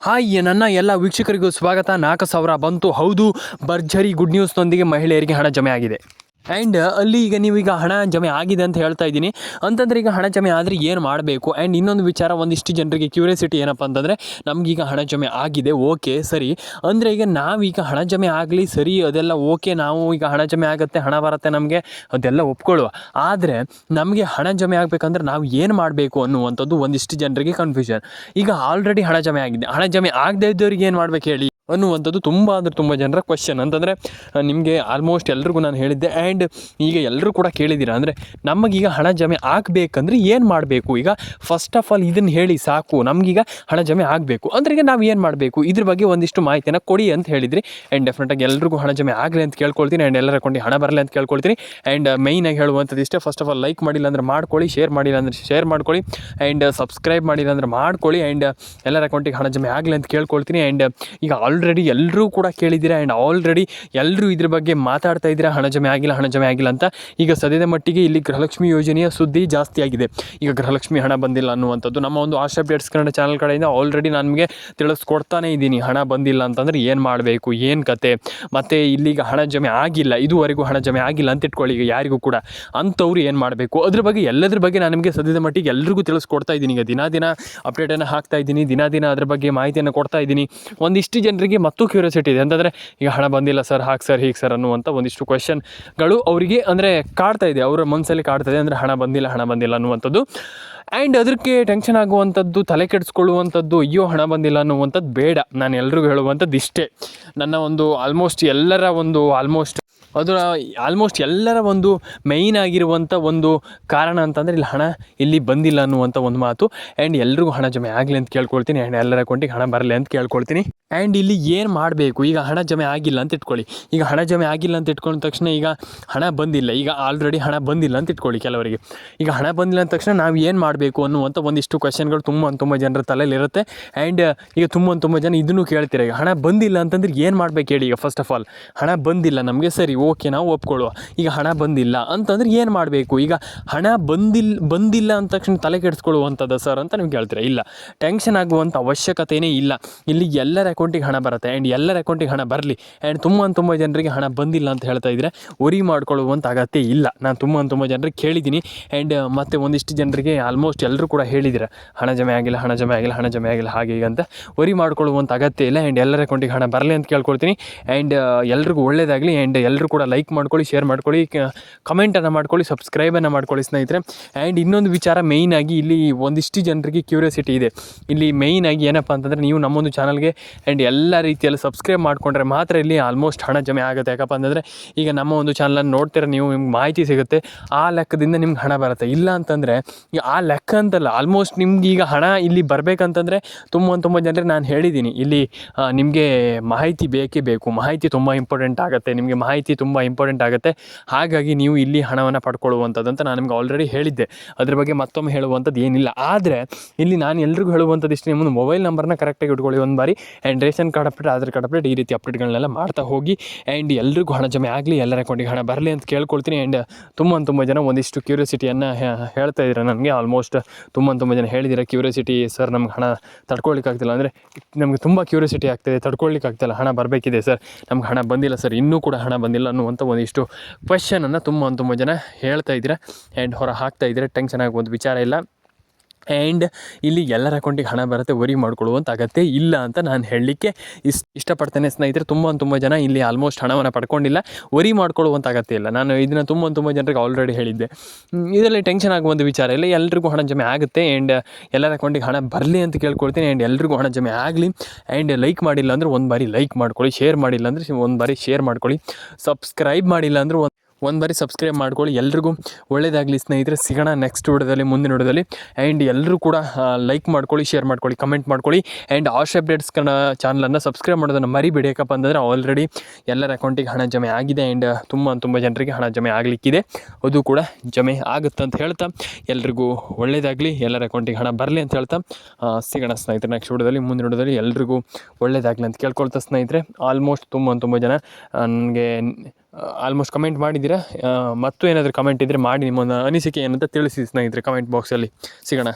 Hi ನನ್ನ ಎಲ್ಲ ವೀಕ್ಷಕರಿಗೂ ಸ್ವಾಗತ. 4,000 ಬಂತು. ಹೌದು, ಭರ್ಜರಿ ಗುಡ್ ನ್ಯೂಸ್ನೊಂದಿಗೆ ಮಹಿಳೆಯರಿಗೆ ಹಣ ಜಮೆ ಆಗಿದೆ. ಆ್ಯಂಡ್ ಅಲ್ಲಿ ನೀವೀಗ ಹಣ ಜಮೆ ಆಗಿದೆ ಅಂತ ಹೇಳ್ತಾ ಇದ್ದೀನಿ ಅಂತಂದರೆ ಈಗ ಹಣ ಜಮೆ ಆದರೆ ಏನು ಮಾಡಬೇಕು. ಆ್ಯಂಡ್ ಇನ್ನೊಂದು ವಿಚಾರ, ಒಂದಿಷ್ಟು ಜನರಿಗೆ ಕ್ಯೂರಿಯಾಸಿಟಿ ಏನಪ್ಪ ಅಂತಂದರೆ, ನಮಗೀಗ ಹಣ ಜಮೆ ಆಗಿದೆ, ಓಕೆ ಸರಿ, ಅಂದರೆ ಈಗ ನಾವೀಗ ಹಣ ಜಮೆ ಆಗಲಿ ಸರಿ, ಅದೆಲ್ಲ ಓಕೆ, ನಾವು ಈಗ ಹಣ ಜಮೆ ಆಗುತ್ತೆ, ಹಣ ಬರುತ್ತೆ ನಮಗೆ, ಅದೆಲ್ಲ ಒಪ್ಕೊಳ್ಳುವ. ಆದರೆ ನಮಗೆ ಹಣ ಜಮೆ ಆಗಬೇಕಂದ್ರೆ ನಾವು ಏನು ಮಾಡಬೇಕು ಅನ್ನುವಂಥದ್ದು ಒಂದಿಷ್ಟು ಜನರಿಗೆ ಕನ್ಫ್ಯೂಷನ್. ಈಗ ಆಲ್ರೆಡಿ ಹಣ ಜಮೆ ಆಗಿದೆ, ಹಣ ಜಮೆ ಆಗದೇ ಇದ್ದವ್ರಿಗೆ ಏನು ಮಾಡ್ಬೇಕು ಹೇಳಿ ಅನ್ನುವಂಥದ್ದು ತುಂಬ ಜನರ ಕ್ವಶನ್. ಅಂತಂದರೆ ನಿಮಗೆ ಆಲ್ಮೋಸ್ಟ್ ಎಲ್ರಿಗೂ ನಾನು ಹೇಳಿದ್ದೆ. ಆ್ಯಂಡ್ ಈಗ ಎಲ್ಲರೂ ಕೂಡ ಕೇಳಿದ್ದೀರಾ, ಅಂದರೆ ನಮಗೀಗ ಹಣ ಜಮೆ ಆಗಬೇಕಂದ್ರೆ ಏನು ಮಾಡಬೇಕು. ಈಗ ಫಸ್ಟ್ ಆಫ್ ಆಲ್ ಇದನ್ನು ಹೇಳಿ ಸಾಕು, ನಮಗೀಗ ಹಣ ಜಮೆ ಆಗಬೇಕು ಅಂದರೆ ಈಗ ನಾವು ಏನು ಮಾಡಬೇಕು, ಇದ್ರ ಬಗ್ಗೆ ಒಂದಿಷ್ಟು ಮಾಹಿತಿಯನ್ನು ಕೊಡಿ ಅಂತ ಹೇಳಿದ್ರಿ. ಆ್ಯಂಡ್ ಡೆಫಿನೆಟಾಗಿ ಎಲ್ರಿಗೂ ಹಣ ಜಮೆ ಆಗಲಿ ಅಂತ ಕೇಳ್ಕೊಳ್ತೀನಿ. ಆ್ಯಂಡ್ ಎಲ್ಲರ ಅಕೌಂಟಿಗೆ ಹಣ ಬರಲಿ ಅಂತ ಕೇಳ್ಕೊಳ್ತೀನಿ. ಆ್ಯಂಡ್ ಮೇಯ್ನಾಗಿ ಹೇಳುವಂಥದ್ದು ಇಷ್ಟೇ, ಫಸ್ಟ್ ಆಫ್ ಆಲ್ ಲೈಕ್ ಮಾಡಿಲ್ಲ ಅಂದರೆ ಮಾಡ್ಕೊಳ್ಳಿ, ಶೇರ್ ಮಾಡಿಲ್ಲ ಅಂದರೆ ಶೇರ್ ಮಾಡ್ಕೊಳ್ಳಿ, ಆ್ಯಂಡ್ ಸಬ್ಸ್ಕ್ರೈಬ್ ಮಾಡಿಲ್ಲ ಅಂದರೆ ಮಾಡ್ಕೊಳ್ಳಿ. ಆ್ಯಂಡ್ ಎಲ್ಲರ ಅಕೌಂಟಿಗೆ ಹಣ ಜಮೆ ಆಗಲಿ ಅಂತ ಕೇಳ್ಕೊಳ್ತೀನಿ. ಆ್ಯಂಡ್ ಈಗ ಆಲ್ರೆಡಿ ಎಲ್ಲರೂ ಕೂಡ ಕೇಳಿದ್ದೀರಾ, ಆ್ಯಂಡ್ ಆಲ್ರೆಡಿ ಎಲ್ಲರೂ ಇದ್ರ ಬಗ್ಗೆ ಮಾತಾಡ್ತಾ ಇದ್ದೀರಾ, ಹಣ ಜಮೆ ಆಗಿಲ್ಲ ಅಂತ. ಈಗ ಸದ್ಯದ ಮಟ್ಟಿಗೆ ಇಲ್ಲಿ ಗೃಹಲಕ್ಷ್ಮಿ ಯೋಜನೆಯ ಸುದ್ದಿ ಜಾಸ್ತಿ ಆಗಿದೆ. ಈಗ ಗೃಹಲಕ್ಷ್ಮಿ ಹಣ ಬಂದಿಲ್ಲ ಅನ್ನುವಂಥದ್ದು ನಮ್ಮ ಒಂದು ಆಶಾ ಅಪ್ಡೇಟ್ಸ್ ಕನ್ನಡ ಚಾನಲ್ ಕಡೆಯಿಂದ ಆಲ್ರೆಡಿ ನಾನು ನಿಮಗೆ ತಿಳಿಸ್ಕೊಡ್ತಾನೆ ಇದ್ದೀನಿ. ಹಣ ಬಂದಿಲ್ಲ ಅಂತಂದರೆ ಏನು ಮಾಡಬೇಕು, ಏನು ಕತೆ, ಮತ್ತು ಇಲ್ಲಿಗ ಹಣ ಜಮೆ ಆಗಿಲ್ಲ, ಇದುವರೆಗೂ ಹಣ ಜಮೆ ಆಗಿಲ್ಲ ಅಂತ ಇಟ್ಕೊಳ್ಳಿ, ಈಗ ಯಾರಿಗೂ ಕೂಡ ಅಂಥವ್ರು ಏನು ಮಾಡಬೇಕು, ಅದ್ರ ಬಗ್ಗೆ ಎಲ್ಲದ್ರ ಬಗ್ಗೆ ನಾನು ನಿಮಗೆ ಸದ್ಯದ ಮಟ್ಟಿಗೆ ಎಲ್ರಿಗೂ ತಿಳಿಸ್ಕೊಡ್ತಾ ಇದ್ದೀನಿ. ಈಗ ದಿನ ಅಪ್ಡೇಟನ್ನು ಹಾಕ್ತಾ ಇದ್ದೀನಿ, ದಿನ ಅದ್ರ ಬಗ್ಗೆ ಮಾಹಿತಿಯನ್ನು ಕೊಡ್ತಾ ಇದ್ದೀನಿ. ಒಂದಿಷ್ಟು ಜನರಿಗೆ ಮತ್ತು ಕ್ಯೂರಿಯಾಸಿಟಿ ಇದೆ, ಅಂತಂದರೆ ಈಗ ಹಣ ಬಂದಿಲ್ಲ ಸರ್, ಹಾಗೆ ಸರ್, ಹೀಗೆ ಸರ್ ಅನ್ನುವಂಥ ಒಂದಿಷ್ಟು ಕ್ವೆಶನ್ಗಳು ಅವರಿಗೆ ಅಂದರೆ ಕಾಡ್ತಾ ಇದೆ, ಅವರ ಮನಸ್ಸಲ್ಲಿ ಕಾಡ್ತಾ ಇದೆ, ಅಂದರೆ ಹಣ ಬಂದಿಲ್ಲ ಅನ್ನುವಂಥದ್ದು. ಆ್ಯಂಡ್ ಅದಕ್ಕೆ ಟೆನ್ಷನ್ ಆಗುವಂಥದ್ದು, ತಲೆ ಕೆಡಿಸ್ಕೊಳ್ಳುವಂಥದ್ದು, ಅಯ್ಯೋ ಹಣ ಬಂದಿಲ್ಲ ಅನ್ನುವಂಥದ್ದು ಬೇಡ. ನಾನು ಎಲ್ರಿಗೂ ಹೇಳುವಂಥದ್ದು ಇಷ್ಟೇ, ನನ್ನ ಒಂದು ಆಲ್ಮೋಸ್ಟ್ ಎಲ್ಲರ ಒಂದು ಮೇಯ್ನ್ ಆಗಿರುವಂಥ ಒಂದು ಕಾರಣ ಅಂತಂದರೆ ಇಲ್ಲಿ ಬಂದಿಲ್ಲ ಅನ್ನುವಂಥ ಒಂದು ಮಾತು. ಆ್ಯಂಡ್ ಎಲ್ರಿಗೂ ಹಣ ಜಮೆ ಆಗಲಿ ಅಂತ ಕೇಳ್ಕೊಳ್ತೀನಿ. ಆ್ಯಂಡ್ ಎಲ್ಲರ ಅಕೌಂಟಿಗೆ ಹಣ ಬರಲಿ ಅಂತ ಕೇಳ್ಕೊಳ್ತೀನಿ. ಆ್ಯಂಡ್ ಇಲ್ಲಿ ಏನು ಮಾಡಬೇಕು, ಈಗ ಹಣ ಜಮೆ ಆಗಿಲ್ಲ ಅಂತ ಇಟ್ಕೊಳ್ಳಿ. ಈಗ ಹಣ ಜಮೆ ಆಗಿಲ್ಲ ಅಂತ ಇಟ್ಕೊಂಡ ತಕ್ಷಣ ಈಗ ಹಣ ಬಂದಿಲ್ಲ, ಈಗ ಆಲ್ರೆಡಿ ಹಣ ಬಂದಿಲ್ಲ ಅಂತ ಇಟ್ಕೊಳ್ಳಿ ಕೆಲವರಿಗೆ. ಈಗ ಹಣ ಬಂದಿಲ್ಲ ಅಂದ ತಕ್ಷಣ ನಾವು ಏನು ಮಾಡಬೇಕು ಅನ್ನುವಂಥ ಒಂದಿಷ್ಟು ಕ್ವೆಶನ್ಗಳು ತುಂಬ ಜನರ ತಲೆಯಲ್ಲಿರುತ್ತೆ. ಆ್ಯಂಡ್ ಈಗ ತುಂಬ ಜನ ಇದನ್ನು ಕೇಳ್ತೀರ, ಈಗ ಹಣ ಬಂದಿಲ್ಲ ಅಂತಂದ್ರೆ ಏನು ಮಾಡಬೇಕು ಹೇಳಿ. ಈಗ ಫಸ್ಟ್ ಆಫ್ ಆಲ್ ಹಣ ಬಂದಿಲ್ಲ ನಮಗೆ, ಸರಿ ಓಕೆ, ನಾವು ಒಪ್ಕೊಳ್ಳುವ. ಈಗ ಹಣ ಬಂದಿಲ್ಲ ಅಂತಂದ್ರೆ ಏನು ಮಾಡಬೇಕು. ಈಗ ಹಣ ಬಂದಿಲ್ಲ ಅಂದ ತಕ್ಷಣ ತಲೆ ಕೆಡಿಸ್ಕೊಳ್ಳುವಂಥದ್ದು ಸರ್ ಅಂತ ನೀವು ಕೇಳ್ತೀರ. ಇಲ್ಲ, ಟೆನ್ಷನ್ ಆಗುವಂಥ ಅವಶ್ಯಕತೆಯೇ ಇಲ್ಲ. ಇಲ್ಲಿ ಎಲ್ಲರ ಅಕೌಂಟಿಗೆ ಹಣ ಬರುತ್ತೆ, ಆ್ಯಂಡ್ ಎಲ್ಲರ ಅಕೌಂಟಿಗೆ ಹಣ ಬರಲಿ. ಆ್ಯಂಡ್ ತುಂಬ ಜನರಿಗೆ ಹಣ ಬಂದಿಲ್ಲ ಅಂತ ಹೇಳ್ತಾ ಇದ್ದರೆ ವರಿ ಮಾಡ್ಕೊಳ್ಳುವಂಥ ಅಗತ್ಯ ಇಲ್ಲ. ನಾನು ತುಂಬ ಜನರಿಗೆ ಕೇಳಿದ್ದೀನಿ. ಆ್ಯಂಡ್ ಮತ್ತು ಒಂದಿಷ್ಟು ಜನರಿಗೆ ಆಲ್ಮೋಸ್ಟ್ ಎಲ್ಲರೂ ಕೂಡ ಹೇಳಿದ್ದೀರ, ಹಣ ಜಮೆ ಆಗಿಲ್ಲ ಹಾಗೆ ಈಗ ಅಂತ. ವರಿ ಮಾಡ್ಕೊಳ್ಳುವಂಥ ಅಗತ್ಯ ಇಲ್ಲ. ಆ್ಯಂಡ್ ಎಲ್ಲರ ಅಕೌಂಟಿಗೆ ಹಣ ಬರಲಿ ಅಂತ ಕೇಳ್ಕೊಳ್ತೀನಿ. ಆ್ಯಂಡ್ ಎಲ್ರಿಗೂ ಒಳ್ಳೆಯದಾಗಲಿ. ಆ್ಯಂಡ್ ಎಲ್ಲರೂ ಕೂಡ ಲೈಕ್ ಮಾಡ್ಕೊಳ್ಳಿ, ಶೇರ್ ಮಾಡ್ಕೊಳ್ಳಿ, ಕಮೆಂಟನ್ನು ಮಾಡ್ಕೊಳ್ಳಿ, ಸಬ್ಸ್ಕ್ರೈಬನ್ನು ಮಾಡ್ಕೊಳ್ಳಿ ಸ್ನೇಹಿತರೆ. ಆ್ಯಂಡ್ ಇನ್ನೊಂದು ವಿಚಾರ, ಮೇಯ್ನಾಗಿ ಇಲ್ಲಿ ಒಂದಿಷ್ಟು ಜನರಿಗೆ ಕ್ಯೂರಿಯಾಸಿಟಿ ಇದೆ. ಇಲ್ಲಿ ಮೇಯ್ನಾಗಿ ಏನಪ್ಪ ಅಂತಂದರೆ, ನೀವು ನಮ್ಮೊಂದು ಚಾನಲ್ಗೆ ಆ್ಯಂಡ್ ಎಲ್ಲ ರೀತಿಯಲ್ಲಿ ಸಬ್ಸ್ಕ್ರೈಬ್ ಮಾಡಿಕೊಂಡ್ರೆ ಮಾತ್ರ ಇಲ್ಲಿ ಆಲ್ಮೋಸ್ಟ್ ಹಣ ಜಮೆ ಆಗುತ್ತೆ. ಯಾಕಪ್ಪ ಅಂತಂದರೆ ಈಗ ನಮ್ಮ ಒಂದು ಚಾನಲನ್ನು ನೋಡ್ತೀರ ನೀವು, ನಿಮ್ಗೆ ಮಾಹಿತಿ ಸಿಗುತ್ತೆ, ಆ ಲೆಕ್ಕದಿಂದ ನಿಮ್ಗೆ ಹಣ ಬರುತ್ತೆ. ಇಲ್ಲ ಅಂತಂದರೆ ಈಗ ಆ ಲೆಕ್ಕ ಅಂತಲ್ಲ, ಆಲ್ಮೋಸ್ಟ್ ನಿಮ್ಗೆ ಈಗ ಹಣ ಇಲ್ಲಿ ಬರಬೇಕಂತಂದರೆ ತುಂಬ ಜನರಿಗೆ ನಾನು ಹೇಳಿದ್ದೀನಿ, ಇಲ್ಲಿ ನಿಮಗೆ ಮಾಹಿತಿ ಬೇಕೇ ಬೇಕು. ಮಾಹಿತಿ ತುಂಬ ಇಂಪಾರ್ಟೆಂಟ್ ಆಗುತ್ತೆ, ನಿಮಗೆ ಮಾಹಿತಿ ತುಂಬ ಇಂಪಾರ್ಟೆಂಟ್ ಆಗುತ್ತೆ. ಹಾಗಾಗಿ ನೀವು ಇಲ್ಲಿ ಹಣವನ್ನು ಪಡ್ಕೊಳ್ಳುವಂಥದ್ದು ಅಂತ ನಾನು ನಿಮ್ಗೆ ಆಲ್ರೆಡಿ ಹೇಳಿದ್ದೆ. ಅದ್ರ ಬಗ್ಗೆ ಮತ್ತೊಮ್ಮೆ ಹೇಳುವಂಥದ್ದು ಏನಿಲ್ಲ. ಆದರೆ ಇಲ್ಲಿ ನಾನು ಎಲ್ರಿಗೂ ಹೇಳುವಂಥದ್ದು ಇಷ್ಟು, ನಿಮ್ಮದು ಮೊಬೈಲ್ ನಂಬರ್ನ ಕರೆಕ್ಟಾಗಿ ಇಟ್ಕೊಳ್ಳಿ ಒಂದು ಬಾರಿ. And ration card update, Aadhaar card update, ಈ ರೀತಿ ಅಪ್ಡೇಟ್ಗಳನ್ನೆಲ್ಲ ಮಾಡ್ತಾ ಹೋಗಿ. ಆ್ಯಂಡ್ ಎಲ್ರಿಗೂ ಹಣ ಜಮೆ ಆಗಲಿ, ಎಲ್ಲರ ಅಕೌಂಟಿಗೆ ಹಣ ಬರಲಿ ಅಂತ ಕೇಳ್ಕೊಳ್ತೀನಿ. ಆ್ಯಂಡ್ ತುಂಬ ಜನ ಒಂದಿಷ್ಟು ಕ್ಯೂರಿಯಾಸಿಟಿಯನ್ನು ಹೇಳ್ತಾ ಇದ್ದಾರೆ ನನಗೆ. ಆಲ್ಮೋಸ್ಟ್ ತುಂಬ ಜನ ಹೇಳಿದ್ದೀರ, ಕ್ಯೂರಿಯಾಸಿಟಿ ಸರ್, ನಮ್ಗೆ ಹಣ ತಡ್ಕೊಳ್ಳಿಕ್ಕಾಗ್ತಿಲ್ಲ, ಅಂದರೆ ನಮಗೆ ತುಂಬ ಕ್ಯೂರಿಯಾಸಿಟಿ ಆಗ್ತಾಯಿದೆ, ತಡ್ಕೊಳ್ಳಿಕ್ಕಾಗ್ತಿಲ್ಲ, ಹಣ ಬರಬೇಕಿದೆ ಸರ್, ನಮ್ಗೆ ಹಣ ಬಂದಿಲ್ಲ ಸರ್, ಇನ್ನೂ ಕೂಡ ಹಣ ಬಂದಿಲ್ಲ ಅನ್ನುವಂಥ ಒಂದಿಷ್ಟು ಕ್ವೆಶನನ್ನು ತುಂಬ ಜನ ಹೇಳ್ತಾ ಇದ್ದೀರಾ. ಆ್ಯಂಡ್ ಹೊರ ಹಾಕ್ತಾ ಇದ್ದೀರಾ. ಟೆನ್ಷನ್ ಆಗುವಂಥ ವಿಚಾರ ಇಲ್ಲ. ಆ್ಯಂಡ್ ಇಲ್ಲಿ ಎಲ್ಲರ ಅಕೌಂಟಿಗೆ ಹಣ ಬರುತ್ತೆ, ವರಿ ಮಾಡ್ಕೊಳ್ಳುವಂಥ ಅಗತ್ಯ ಇಲ್ಲ ಅಂತ ನಾನು ಹೇಳಲಿಕ್ಕೆ ಇಷ್ಟಪಡ್ತೇನೆ ಸ್ನೇಹಿತರೆ. ತುಂಬ ಜನ ಇಲ್ಲಿ ಆಲ್ಮೋಸ್ಟ್ ಹಣವನ್ನು ಪಡ್ಕೊಂಡಿಲ್ಲ, ವರಿ ಮಾಡ್ಕೊಳ್ಳುವಂಥ ಅಗತ್ಯ ಇಲ್ಲ. ನಾನು ಇದನ್ನು ತುಂಬ ಜನರಿಗೆ ಆಲ್ರೆಡಿ ಹೇಳಿದ್ದೆ. ಇದರಲ್ಲಿ ಟೆನ್ಷನ್ ಆಗುವಂಥ ವಿಚಾರ ಇಲ್ಲ, ಎಲ್ರಿಗೂ ಹಣ ಜಮೆ ಆಗುತ್ತೆ. ಆ್ಯಂಡ್ ಎಲ್ಲರ ಅಕೌಂಟಿಗೆ ಹಣ ಬರಲಿ ಅಂತ ಕೇಳ್ಕೊಳ್ತೀನಿ. ಆ್ಯಂಡ್ ಎಲ್ರಿಗೂ ಹಣ ಜಮೆ ಆಗಲಿ. ಆ್ಯಂಡ್ ಲೈಕ್ ಮಾಡಿಲ್ಲ ಅಂದರೆ ಒಂದು ಬಾರಿ ಲೈಕ್ ಮಾಡ್ಕೊಳ್ಳಿ, ಶೇರ್ ಮಾಡಿಲ್ಲ ಅಂದರೆ ಒಂದು ಬಾರಿ ಶೇರ್ ಮಾಡ್ಕೊಳ್ಳಿ, ಸಬ್ಸ್ಕ್ರೈಬ್ ಮಾಡಿಲ್ಲ ಅಂದರೆ ಒಂದು ಬಾರಿ ಸಬ್ಸ್ಕ್ರೈಬ್ ಮಾಡ್ಕೊಳ್ಳಿ. ಎಲ್ರಿಗೂ ಒಳ್ಳೆಯದಾಗಲಿ ಸ್ನೇಹಿತರೆ. ಸಿಗೋಣ ನೆಕ್ಸ್ಟ್ ವಿಡಿಯೋದಲ್ಲಿ, ಮುಂದಿನ ವಿಡಿಯೋದಲ್ಲಿ. ಆ್ಯಂಡ್ ಎಲ್ಲರೂ ಕೂಡ ಲೈಕ್ ಮಾಡ್ಕೊಳ್ಳಿ, ಶೇರ್ ಮಾಡ್ಕೊಳ್ಳಿ, ಕಮೆಂಟ್ ಮಾಡ್ಕೊಳ್ಳಿ. ಆ್ಯಂಡ್ ಆಶಾ ಅಪ್ಡೇಟ್ಸ್ ಕನ್ನಡ ಚಾನಲನ್ನು ಸಬ್ಸ್ಕ್ರೈಬ್ ಮಾಡೋದನ್ನು ಮರಿಬೇಡಿ. ಯಾಕಪ್ಪ ಅಂತಂದರೆ ಆಲ್ರೆಡಿ ಎಲ್ಲರ ಅಕೌಂಟಿಗೆ ಹಣ ಜಮೆ ಆಗಿದೆ. ಆ್ಯಂಡ್ ತುಂಬ ಜನರಿಗೆ ಹಣ ಜಮೆ ಆಗಲಿಕ್ಕಿದೆ, ಅದು ಕೂಡ ಜಮೆ ಆಗುತ್ತೆ ಅಂತ ಹೇಳ್ತಾ, ಎಲ್ರಿಗೂ ಒಳ್ಳೆಯದಾಗಲಿ, ಎಲ್ಲರ ಅಕೌಂಟಿಗೆ ಹಣ ಬರಲಿ ಅಂತ ಹೇಳ್ತಾ ಸಿಗೋಣ ಸ್ನೇಹಿತರೆ ನೆಕ್ಸ್ಟ್ ವಿಡಿಯೋದಲ್ಲಿ, ಮುಂದಿನ ವಿಡಿಯೋದಲ್ಲಿ. ಎಲ್ರಿಗೂ ಒಳ್ಳೆಯದಾಗಲಿ ಅಂತ ಕೇಳ್ಕೊಳ್ತಾ ಸ್ನೇಹಿತರೆ. ಆಲ್ಮೋಸ್ಟ್ ತುಂಬ ಜನ ನನಗೆ ಆಲ್ಮೋಸ್ಟ್ ಕಮೆಂಟ್ ಮಾಡಿದ್ದೀರಾ. ಮತ್ತು ಏನಾದರೂ ಕಮೆಂಟ್ ಇದ್ದರೆ ಮಾಡಿ, ನಿಮ್ಮ ಅನಿಸಿಕೆ ಏನಂತ ತಿಳಿಸಿ ಸ್ನೇಹಿತರೆ ಕಮೆಂಟ್ ಬಾಕ್ಸಲ್ಲಿ. ಸಿಗೋಣ.